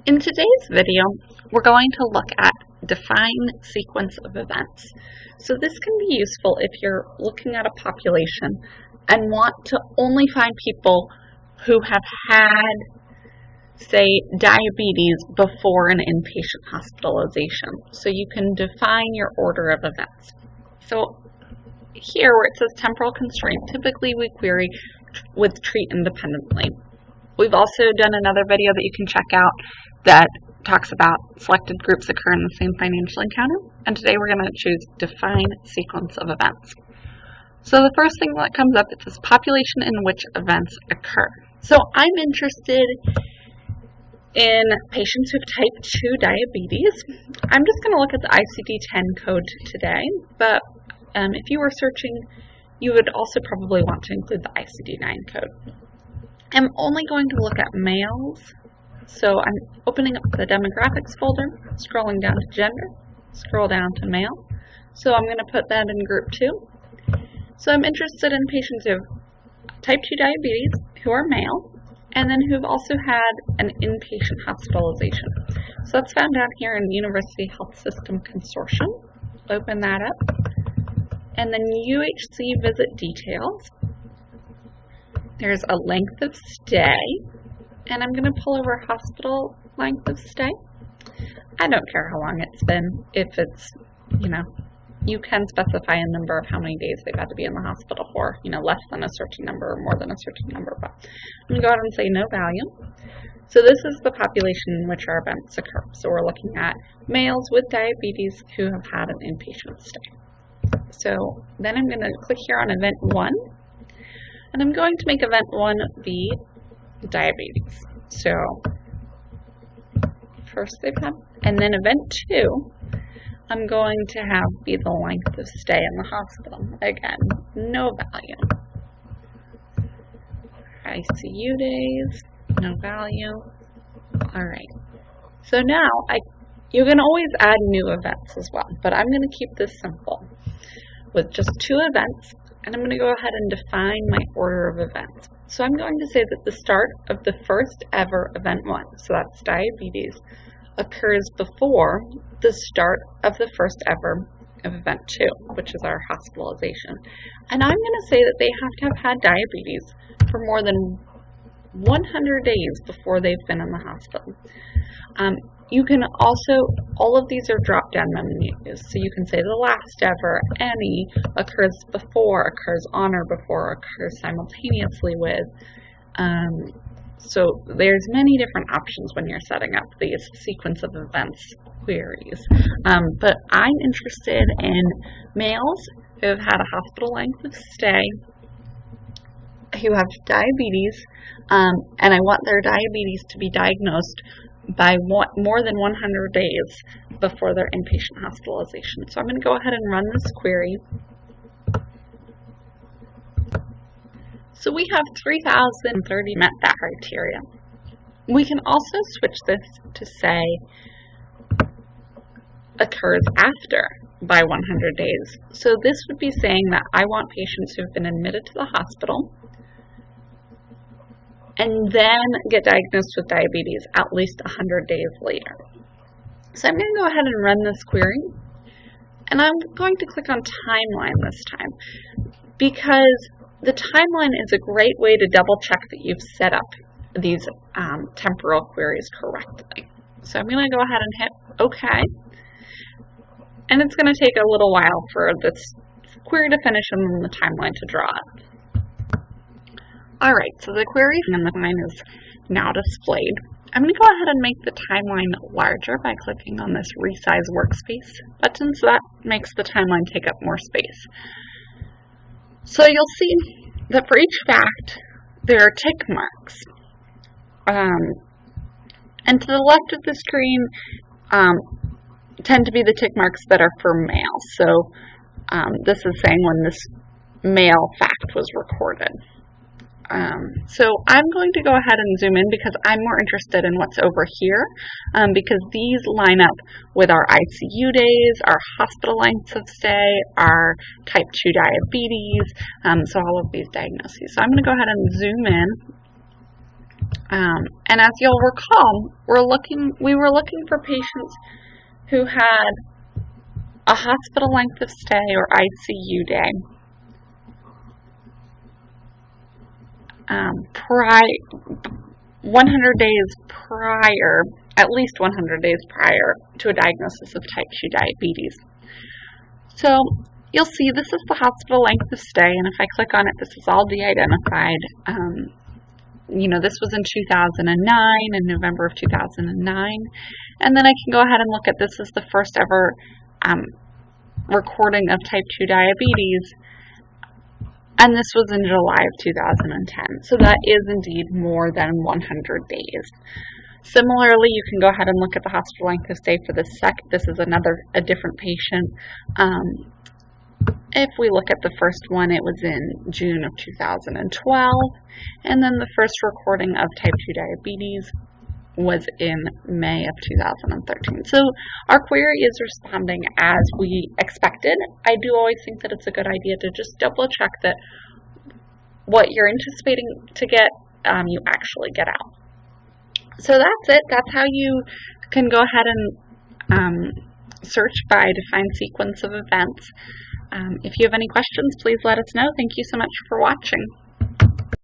In today's video, we're going to look at define sequence of events. So this can be useful if you're looking at a population and want to only find people who have had, say, diabetes before an inpatient hospitalization. So you can define your order of events. So here where it says temporal constraint, typically we query with treat independently. We've also done another video that you can check out that talks about selected groups occur in the same financial encounter, and today we're going to choose define sequence of events. So the first thing that comes up, it says population in which events occur. So I'm interested in patients who have type 2 diabetes. I'm just going to look at the ICD-10 code today, but if you were searching, you would also probably want to include the ICD-9 code. I'm only going to look at males, so I'm opening up the demographics folder, scrolling down to gender, scroll down to male. So I'm going to put that in group 2. So I'm interested in patients who have type 2 diabetes, who are male, and then who have also had an inpatient hospitalization. So that's found down here in University Health System Consortium. Open that up. And then UHC visit details. There's a length of stay, and I'm going to pull over hospital length of stay. I don't care how long it's been. If it's, you can specify a number of how many days they've had to be in the hospital for, less than a certain number or more than a certain number. But I'm going to go ahead and say no value. So this is the population in which our events occur. So we're looking at males with diabetes who have had an inpatient stay. So then I'm going to click here on event 1. And I'm going to make event 1 be diabetes. So first they've had, and then event 2, I'm going to have be the length of stay in the hospital. Again, no value. ICU days, no value. All right. So now you can always add new events as well, but I'm going to keep this simple with just 2 events. And I'm going to go ahead and define my order of events. So I'm going to say that the start of the first ever event 1, so that's diabetes, occurs before the start of the first ever of event 2, which is our hospitalization. And I'm going to say that they have to have had diabetes for more than 100 days before they've been in the hospital. You can also, all of these are drop-down menus, so you can say the last ever, any, occurs before, occurs on or before, occurs simultaneously with. So there's many different options when you're setting up these sequence of events queries. But I'm interested in males who have had a hospital length of stay, who have diabetes, and I want their diabetes to be diagnosed by more than 100 days before their inpatient hospitalization. So I'm going to go ahead and run this query. So we have 3,030 met that criteria. We can also switch this to say occurs after by 100 days. So this would be saying that I want patients who have been admitted to the hospital and then get diagnosed with diabetes at least 100 days later. So I'm going to go ahead and run this query, and I'm going to click on timeline this time, because the timeline is a great way to double check that you've set up these temporal queries correctly. So I'm going to go ahead and hit OK, and it's going to take a little while for this query to finish and then the timeline to draw up. Alright, so the query and the timeline is now displayed. I'm going to go ahead and make the timeline larger by clicking on this Resize Workspace button, so that makes the timeline take up more space. So you'll see that for each fact, there are tick marks. And to the left of the screen tend to be the tick marks that are for males. So this is saying when this male fact was recorded. So I'm going to go ahead and zoom in because I'm more interested in what's over here, because these line up with our ICU days, our hospital lengths of stay, our type 2 diabetes, so all of these diagnoses. So I'm going to go ahead and zoom in And as you'll recall, we were looking for patients who had a hospital length of stay or ICU day 100 days prior, at least 100 days prior to a diagnosis of type 2 diabetes. So you'll see this is the hospital length of stay, and if I click on it, this is all de-identified. This was in 2009, in November of 2009, and then I can go ahead and look at this as the first ever recording of type 2 diabetes, and this was in July of 2010. So that is indeed more than 100 days. Similarly, you can go ahead and look at the hospital length of stay for this This is a different patient. If we look at the first one, it was in June of 2012, and then the first recording of type 2 diabetes was in May of 2013. So our query is responding as we expected. I do always think that it's a good idea to just double check that what you're anticipating to get, you actually get out. So that's it. That's how you can go ahead and search by defined sequence of events. If you have any questions, please let us know. Thank you so much for watching.